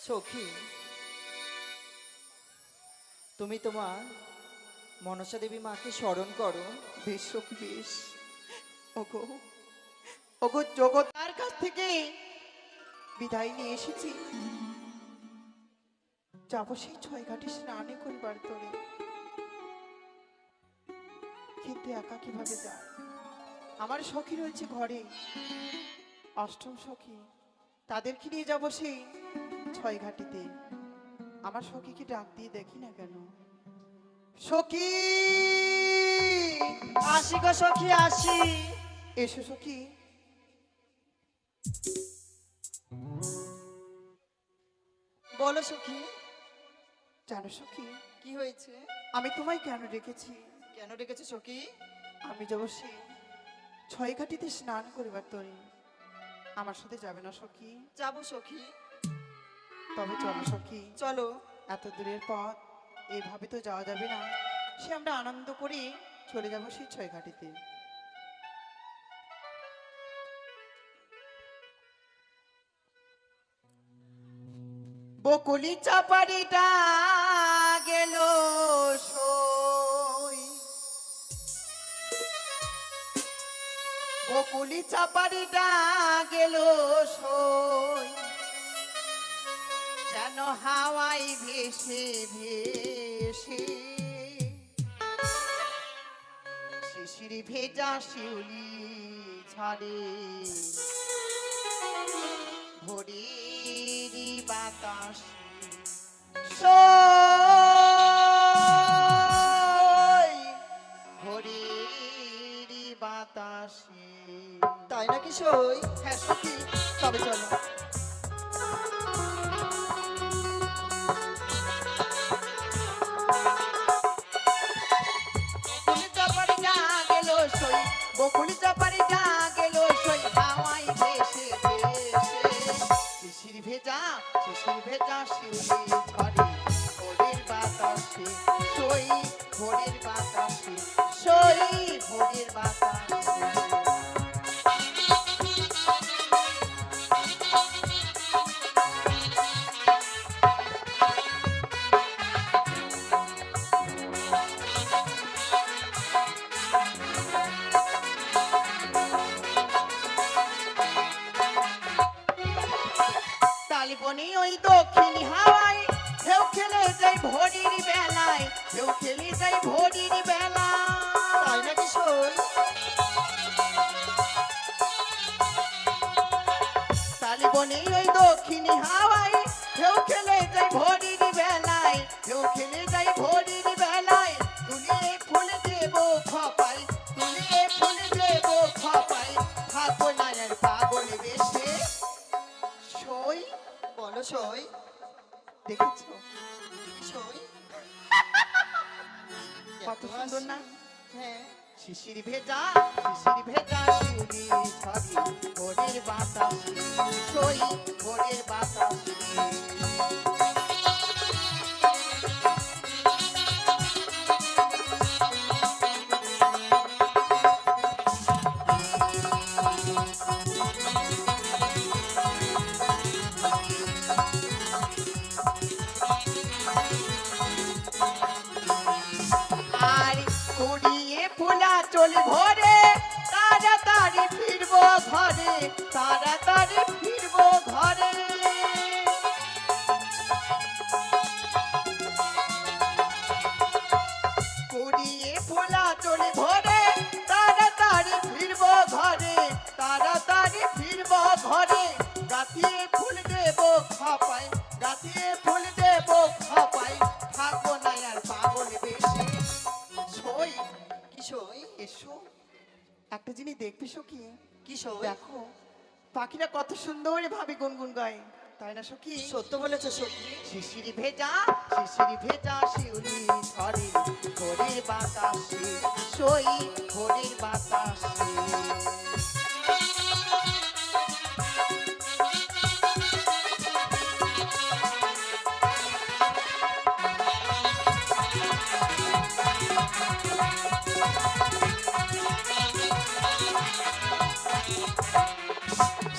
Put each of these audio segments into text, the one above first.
সখী, তুমি তোমার মনসা দেবী মাকে স্মরণ করো। বেশ সখী বেশ। ওগো ওগো জগতার কাছ থেকে বিদায় নিয়ে এসেছি, যাবো সেই 6 ঘাটে স্নানে করিবার তরে, কিন্তু একা কিভাবে যায়? আমার সখী রয়েছে ঘরে, অষ্টম সখী, তাদেরকে নিয়ে যাবো সেই 6 ঘাটিতে। আমার সখীকে ডাক দিয়ে দেখি না কেন। সখী, আসি গো সখী আসি। এসো সখী। বলো সখী, জানো সখী, কি হয়েছে? আমি তোমায় কেন রেখেছি? কেন ডেকেছো সখী? আমি যাবো সেই 6 ঘাটিতে স্নান করিবার তরে, আমার সাথে যাবে না সখী? যাবো সখী। তবে চলো সখী, চলো। এত দূরের পথ এইভাবে তো যাওয়া যাবে না, সে আমরা আনন্দ করে চলে যাবো সেই 6 ঘাটিতে। বকুলি চাপাড়িটা গেল সই, বকুলি চাপাড়িটা গেল সই, যেন হাওয়াই ভেসে ভেসে, শিশির ভেজা শিউলি ঝাড়ে, ভোরেরই বাতাস সই, ভোরেরই বাতাসে। তাই নাকি সই? হ্যাঁ সখী, তবে চলো। বকুলি চাপাড়িটা গেল সই, বকুলি চাপাড়িটা গেল সই, হাওয়ায় ভেসে ভেসে, শিশির ভেজা শিউলি ঝরে, ভোরের বাতাসে সই, ভোরের বাতাসে সই, ভোরের বাতাসে। তালবনে ওই দক্ষিণ হাওয়ায় ঢেউ খেলে যাই ভোরের বেলায়, ঢেউ খেলে যাই ভোরের বেলায়। তাই নাকি সই? তালবনে ওই দক্ষিণ হাওয়ায় ঢেউ খেলে যাই ভোরের বেলায়, ঢেউ খেলে যাই ভোরের বেলায়, তুলিয়ে ফুল দেব খপাই, তুলিয়ে ফুল দেব খপাই, থাকো না আর পাগল বেশে। সই, বলো সই। দেখেছো সই কত সুন্দর না? হ্যাঁ। শিশির ভেজা শিউলি ঝরে, ভোরের বাতাসে সই, ভোরের বাতাসে। আর কুড়িয়ে ফুলা চল ভরে, তাড়াতাড়ি ফিরবো ঘরে, তাড়াতাড়ি ফিরবো ঘরে। কুড়িয়ে ফুলা চল ভরে, তাড়াতাড়ি ফিরবো ঘরে, তাড়াতাড়ি ফিরবো ঘরে, গাঁথিয়ে ফুল দেব খপাই, গাঁথিয়ে ফুল দেব খপাই, থাকবো না আর পাগল বেশি। সই, কি সই? এসো একটা জিনিস দেখবি সখী। কি সই? দেখো পাখিরা কত সুন্দর ভাবে গুনগুন গায়, তাই না সখী? সত্য বলেছো সখী। শিশির ভেজা শিউলি ঝরে, ভোরের বাতাসে সই, ভোরের বাতাসে।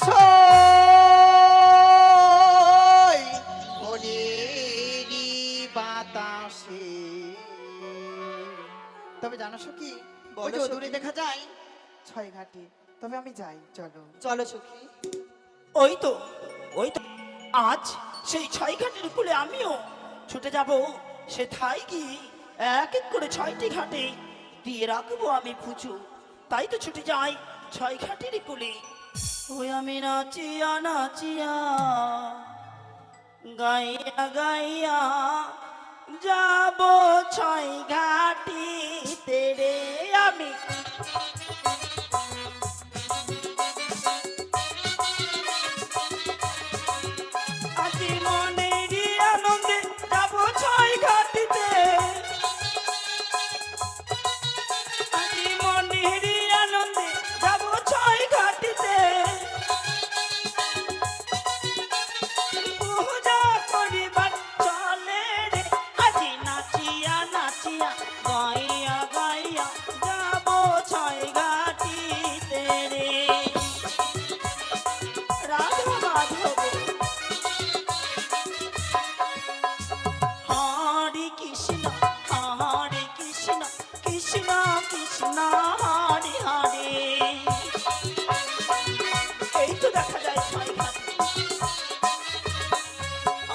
সই, সখী বলো ওই তো সখী। দূরে দেখা যায় ছয় ঘাটে, তবে আমি যাই, চলো। চলো সখী। ওই তো ওই তো আজ সেই ছয় ঘাটের কুলে আমিও ছুটে যাব, সে থাই গিয়ে এক এক করে ছয়টি ঘাটে দিয়ে রাখবো আমি পুজো। তাই তো ছুটে যাই ছয় ঘাটের কুলে। ওই আমি নাচিয়া নাচিয়া গাইয়া গাইয়া যাব ছয় ঘাটিতে রে আমি। আজি মনেরই আনন্দে যাব ছয় ঘাটিতে, আজি মনেরই আনন্দে যাব ছয় ঘাটিতে। পূজা করিবার চলে রে, আজি নাচিয়া নাচিয়া গাইয়া গাইয়া যাব ছয় ঘাটিতে রে। রাধা মাধব হরে কৃষ্ণ হরে কৃষ্ণ কৃষ্ণ কৃষ্ণ হরে হরে। এই তো দেখা যায় ছয় ঘাট।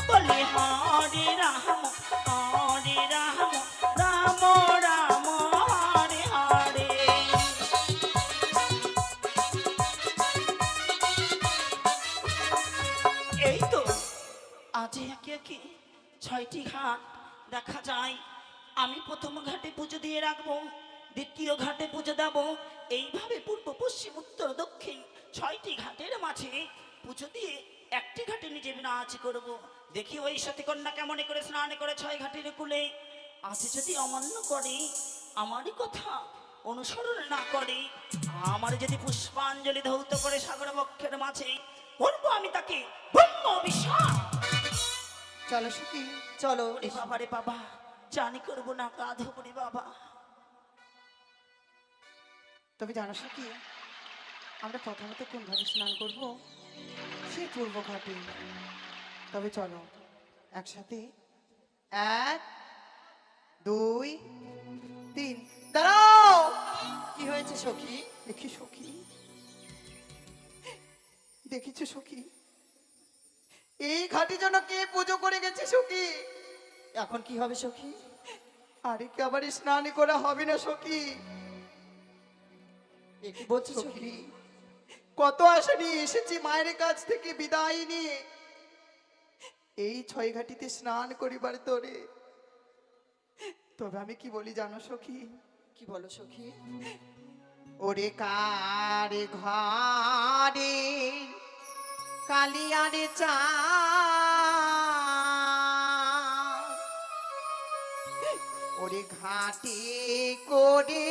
বলে হরে রাম রাম রাম হরে হরে। এই তো আজ একে একে ছয়টি ঘাট দেখা যায়। আমি প্রথম ঘাটে পুজো দিয়ে রাখবো, দ্বিতীয় ঘাটে পুজো দেব, এইভাবে পূর্ব পশ্চিম উত্তর দক্ষিণ ছয়টি ঘাটের মাঝে পুজো দিয়ে একটি ঘাটে নিজে নাচ করব। দেখি ওই সতী কন্যা কেমন করে স্নান করে ছয় ঘাটের কুলে। আজ যদি অমান্য করে, আমারই কথা অনুসরণ না করে, আমার যদি পুষ্পাঞ্জলি ধৌত করে সাগর বক্ষের মাঝে বলবো আমি তাকে ব্রহ্ম অভিশাপ। চলো সখী। চলো। ওরে বাবা রে বাবা, জানি করবো না কাঁধব রে বাবা। তবে জানো সখী, আমরা প্রথমত কোন ঘাটে স্নান করব? সেই পূর্ব ঘাটে। তবে চলো একসাথে, 1 2 3 দাঁড়াও। কি হয়েছে সখী? দেখি সখী, দেখিছো সখী, এই ঘাটে যেন কে পুজো করে গেছে সখী। এখন কি হবে সখী? আরে কি আবার স্নান করা হবে না সখী? এ কি বলছো সখী? সখী, কত আশা নিয়ে এসেছি মায়ের কাছ থেকে বিদায় নিয়ে এই ছয় ঘাটিতে স্নান করিবার তোরে। তবে আমি কি বলি জানো সখী? কি বলো সখী? ওরে কার ঘরে কালিয়ারে চা, ওরে ঘাটে করে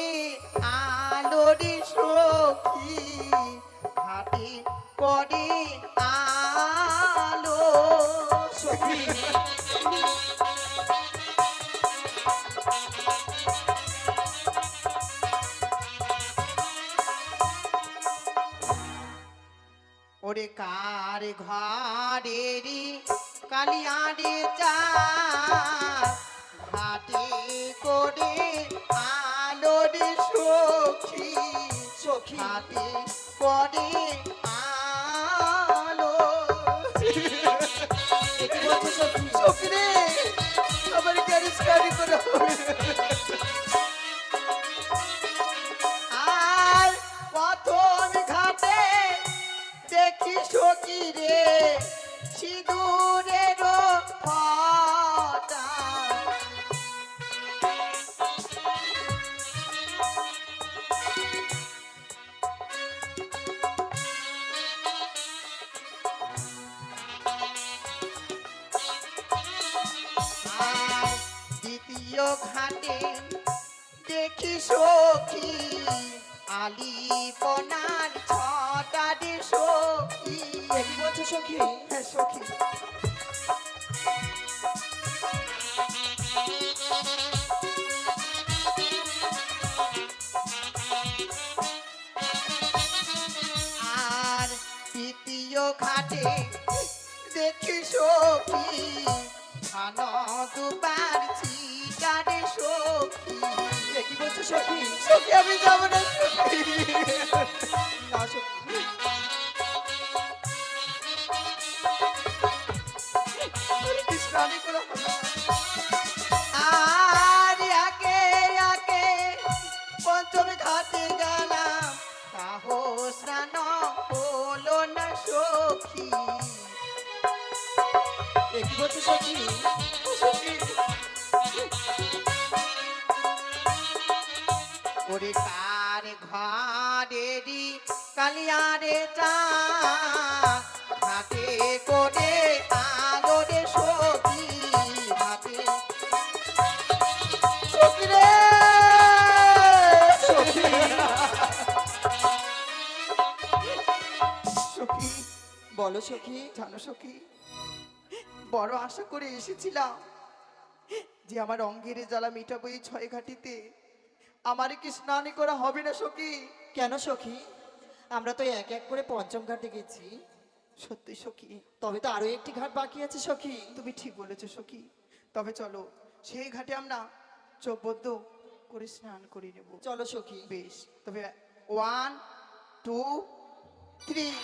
আলোরে সখী, ঘাটে করে আলো সখী। ওরে কার ঘরেরি কালিয়ারে চা, ঘাটে করে আলোরে সখী, সখী। ঘাটে করে আলো। এ কি বলছো সখী? সখী রে, আমার গ্যারেজ গাড়ি করে হবে। আর প্রথম ঘাটে দেখি সখী রে সিঁদুরের ফোঁটা, আর দ্বিতীয় ঘাটে দেখি সখী আলিপনার ছটা রে সখী। এ কি বলছো সখী? হ্যাঁ সখী। আর তৃতীয় ঘাটে দেখি সখী ধান দুবার ছিটারে সখী। এ কি বলছো সখী? আমি যাব না সখী। না সখী, স্নানই করা হবে না। আর একে একে পঞ্চম ঘাটে গেলাম, তাহো স্নান হলো না সখী। একই বলছে সখী। ওরে কার ঘরেরই কালিয়ারে চা হাতে করে আলোরে সখী হাতে সখী রে সখী সখী বলো সখী। জানো সখী, বড় আশা করে এসেছিলাম যে আমার অঙ্গের জ্বালা মেটাবো এই ছয় ঘাটিতে, আমার কি স্নানই করা হবে না সখী? কেন সখী? আমরা তো এক এক করে পঞ্চম ঘাটে গেছি, সত্যি সখী, তবে তো আরো একটি ঘাট বাকি আছে সখী। তুমি ঠিক বলেছো সখী। তবে চলো সেই ঘাটে আমরা চোখ বদ্ধ করে স্নান করে নেব। চলো সখী। বেশ, তবে 1 2 3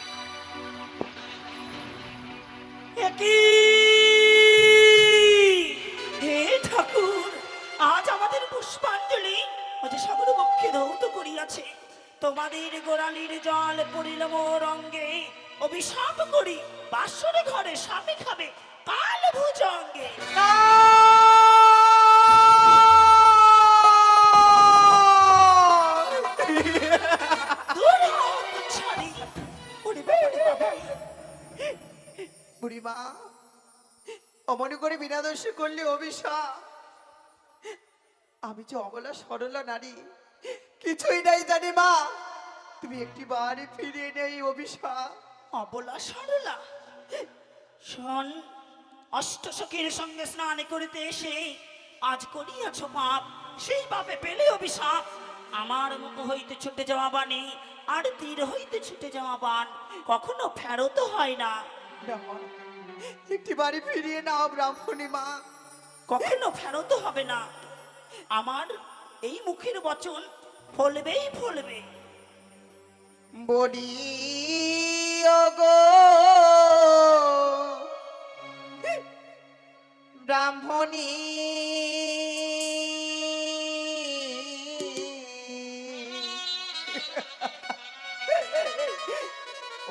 হে ঠাকুর, আজ আমাদের পুষ্পাঞ্জলি ওই যে সাগর পক্ষে ধৌত করিয়াছে, তোমাদের গোড়ালির জল পড়িল মোর অঙ্গে, অভিশাপ করি বাসর ঘরে স্বামী খাবে কাল ভুজঙ্গে। দূর হও তুচ্ছারি। ওরে বাবা রে বাবা। বুড়িমা, অমনি করে বিনা দোষে করলে অভিশাপ। আমি যে অবলা সরলা নারী, কিছুই নাই জানি মা, তুমি একটি বারে ফিরিয়ে নেই অভিশাপ। অবলা সরলা, শোন, অষ্টসখীর সঙ্গে স্নান করিতে এসে আজ করিয়াছ পাপ, সেই পাপে পেলে অভিশাপ। আমার মুখ হইতে ছুটে যাওয়া বাণী আর তীর হইতে ছুটে যাওয়া বাণ কখনো ফেরত হয় না। না মা, একটি বারে ফিরিয়ে নাও ব্রাহ্মণী মা। কখনো ফেরত হবে না। আমার এই মুখের বচন ফলবেই ফলবে। বলি ওগো ব্রাহ্মণী,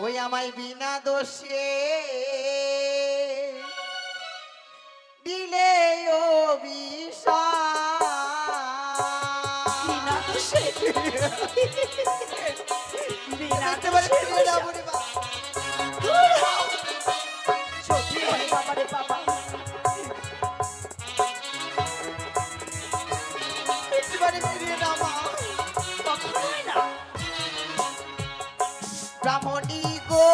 ওই আমায় বিনা দোষে দিলে অভিশাপ। বিনা দোষে বিনা একেবারে দোষে ফিরিয়ে দাও বুড়িমা। দূর হও। সত্যি ওরে বাবা রে বাবা। একেবারে ফিরিয়ে দাও মা। কখনোই না। ব্রাহ্মণী গো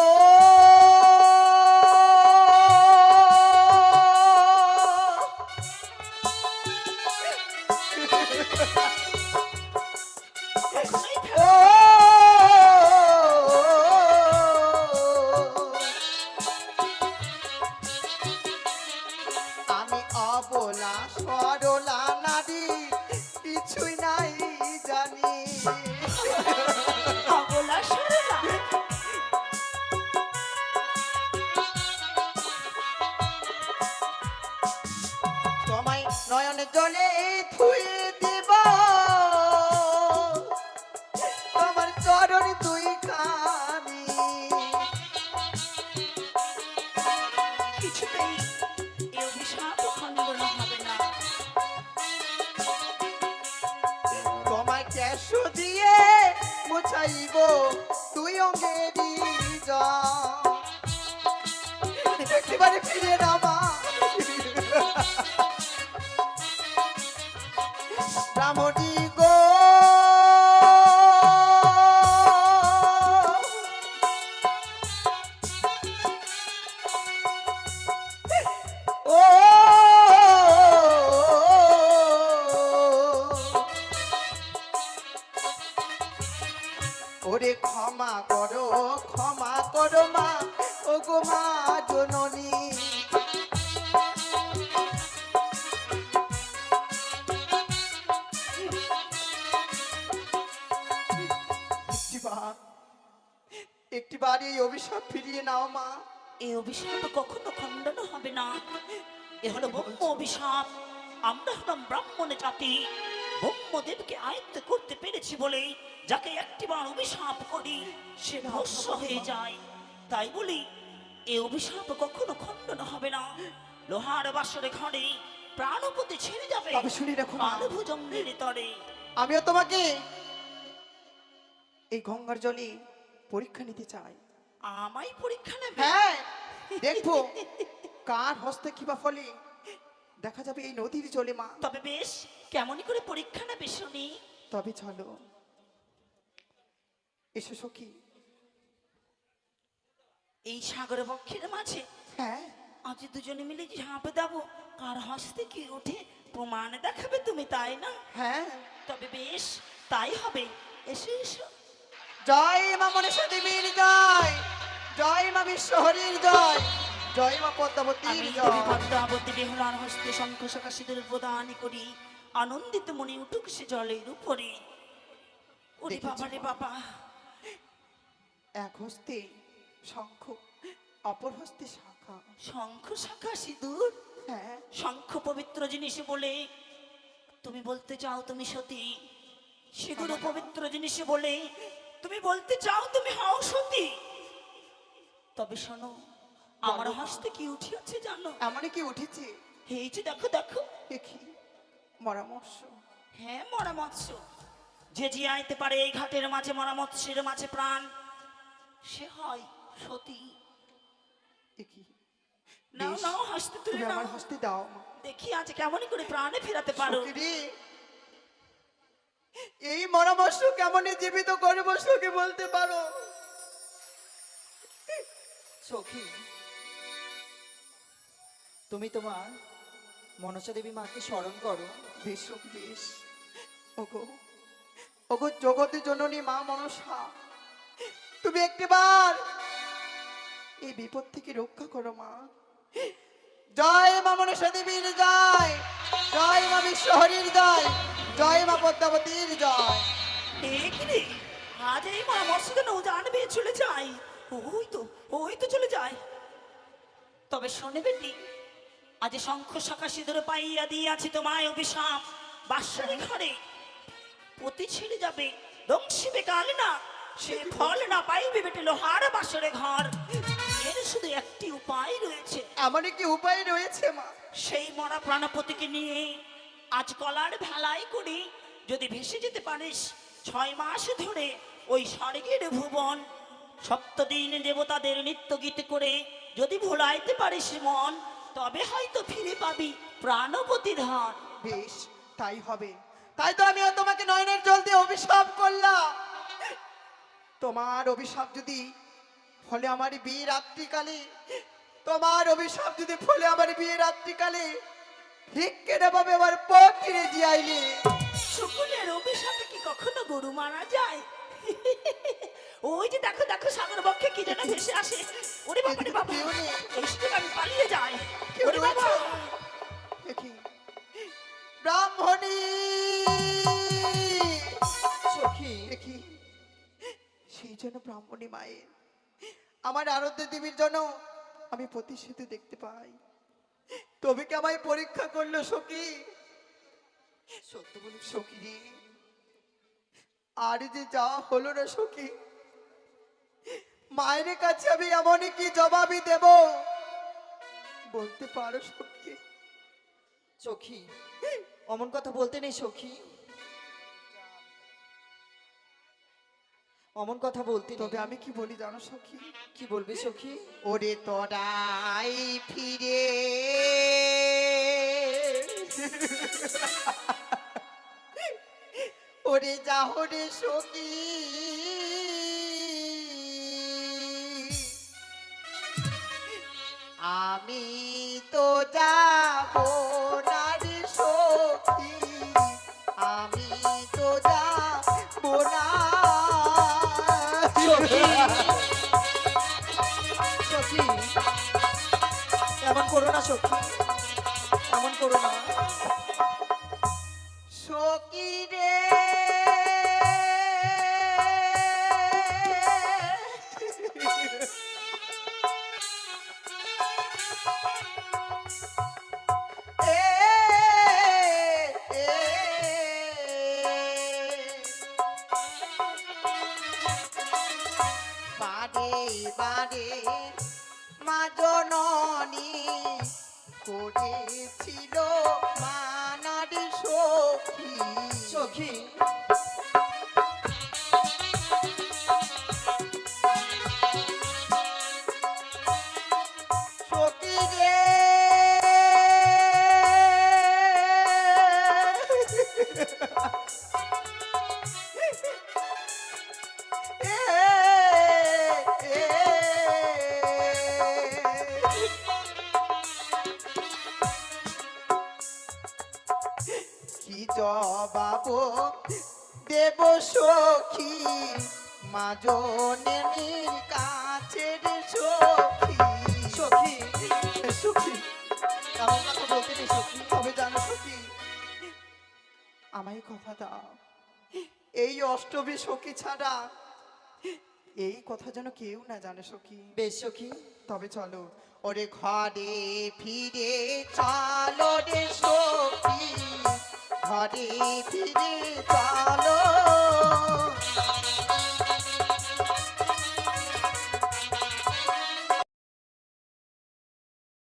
কখনোই ও আমি অবলা সরলা নারী, কিছুই নাই জানি। অবলা সরলা। তোমায় নয়ন জলে ধুয়ে দিব, তোমার চরণ দুই খানি। কিছুতেই এ অভিশাপ খণ্ডন হবে না। তোমায় ক্যাশ দিয়ে মুছাইব তুই অঙ্গেরি যা, একেবারে ফিরে না মা। ব্রাহ্মণী গো ও ওরে ক্ষমা করো মা, ও গো মা জননী। অভিশাপ ফিরিয়ে নাও মা। এই অভিশাপ কখনো খণ্ডন হবে না। এ হলো ব্রহ্ম অভিশাপ। আমরা হলাম ব্রাহ্মণ জাতি। ব্রহ্মদেবকে আয়ত্ত করতে পেরেছি বলে যাকে একটিবার অভিশাপ করি সে ভস্ম হয়ে যায়। তাই বলি এই অভিশাপ কখনো খণ্ডন হবে না। লোহার বাসরে ঘরে প্রাণপতি ছেড়ে যাবে তবে শুনি রাখো মা, প্রাণভুজঙ্গের তরে। আমিও তোমাকে এই গঙ্গার জলে পরীক্ষা নিতে চাই। আমায় পরীক্ষা নেবে? হ্যাঁ, দেখবো কার হস্তে কিবা ফলে দেখা যাবে এই নদীর জলে মা। তবে বেশ, কেমনই করে পরীক্ষা নেবে শুনি? তবে চলো, এসো সখী। এই সাগর বক্ষের মাঝে হ্যাঁ, আজ দুজনে মিলে ঝাঁপ দেবো, কার হস্তে কি ওঠে প্রমাণ দেখাবে তুমি, তাই না? হ্যাঁ। তবে বেশ, তাই হবে। এসো এসো। জয় মা মনসা দেবীর জয়, জয় মা বিশ্বহরীর জয়, জয় মা পদ্মাবতীর আমি জয়। পদ্মাবতী বেহুলার হস্তে শঙ্খ শাখা সিঁদুর প্রদান করি, আনন্দিত মনে উঠুক সে জলের উপরে। ওরে দেখেছো বাবা রে মা? বাবা, এক হস্তে শঙ্খ, অপর হস্তে শাখা। শঙ্খ শাখা সিঁদুর, হ্যাঁ, শঙ্খ পবিত্র জিনিস বলে তুমি বলতে চাও তুমি সতী? সিঁদুর পবিত্র জিনিস বলে তুমি বলতে চাও তুমি হও সতী? তবে শোনো, আমার হস্তে কি উঠিয়াছে জানো? এমনই কি উঠেছে? এই যে দেখো দেখো, দেখি মরা মৎস্য। হ্যাঁ মরা মৎস্য। যে জিয়াইতে পারে এই ঘাটের মাঝে মরা মৎস্যের মাঝে প্রাণ, সে হয় সতী। দেখি নাও বেশ, নাও, হস্তে তুলে তুমি নাও, আমার হস্তে দাও মা। দেখি আজ কেমনই করে প্রাণে ফেরাতে পারো। সখী রে, এই মরা মৎস্য কেমনে জীবিত করবো সখী বলতে পারো? সখী, তুমি তোমার মনসা দেবী মাকে স্মরণ করো। বেশ সখী বেশ। ওগো, ওগো জগতের জননী মা মনসা, তুমি একটিবার এই বিপদ থেকে রক্ষা করো মা। জয় মা মনসা দেবীর জয়, জয় মা বিশ্বহরীর জয়, জয় মা পদ্মাবতীর জয়। এই কি রে, আজ এই মা মৎস্য নৌ জানবে চলে যায়। ওই তো চলে যায়। তবে শোনে বেটি, আজ শঙ্খ শাখা সিঁদুর পাইয়া দিয়াছি তোমায় অভিশাপ। বাসরে ঘরে পতি ছেড়ে যাবে, দংশিবে কাল না, সে ফল না পাইবে বেটি লোহার বাসরে ঘর। এর শুধু একটি উপায় রয়েছে। এমনই কি উপায় রয়েছে মা? সেই মরা প্রাণপতিকে নিয়ে আজ কলার ভেলাই করি যদি ভেসে যেতে পারিস 6 মাস ধরে ওই স্বর্গের ভুবন, সপ্তদিন দেবতাদের নিত্য গীত করে যদি ভোলাইতে পারিস মন, তবে হয়তো ফিরে পাবি প্রাণপতি ধন। বেশ, তাই হবে। তাই তো আমিও তোমাকে নয়নের জল দিয়ে অভিশাপ করলাম। তোমার অভিশাপ যদি ফলে আমার বিয়ে রাত্রিকালে, তোমার অভিশাপ যদি ফলে আমার বিয়ে রাত্রিকালে ভিক্ষেটা পাবে আমার পকিরে জিয়াইলে। শুকুলের অভিশাপে কি কখনো গরু মারা যায়? ওই যে দেখো দেখো, সাগর বক্ষে কি যেন ভেসে আসে। ওরে বাবা রে বাবা, কেউ নেই। এই সুযোগ আমি পালিয়ে যাই। কেউ ওরে বাবা, রয়েছে? দেখি ব্রাহ্মণী, সখী, দেখি সেই জন্য ব্রাহ্মণী মায়ের আমার আরাধ্য দেবীর জন্য আমি প্রতিশ্রুতি দেখতে পাই। তবে কি আমায় পরীক্ষা করলো সখী? সত্য বলি সখী রে, আর যে যা হলো না সখী, মায়ের কাছে আমি এমনই কি জবাবই দেব বলতে পারো সখী? সখী, অমন কথা বলতে নেই সখী, অমন কথা বলতে নেই। তবে আমি কি বলি জানো সখী? কি বলবি সখী? ওরে তোরাই ফিরে ওরে যাহরে সখী, আমি তো যাব না রে সখী, আমি তো যাব না। সখী, সখী, এমন করো না সখী, এমন করো না। সখী রে, এ, এ, বারে বারে মা জননী করেছিল মানারি সখী সখী সখী রে কি জবাব দেব সখী মা জননীর কাছে রে সখী সখী সখী এমন কথা বলতে নেই সখী তবে জানো সখী আমায় কথা দাও এই অষ্টমী সখী ছাড়া এই কথা যেন কেউ না জানে সখী বেশ সখী তবে চলো ওরে ঘরে ফিরে চলো রে সখী ঘরে ফিরে চলো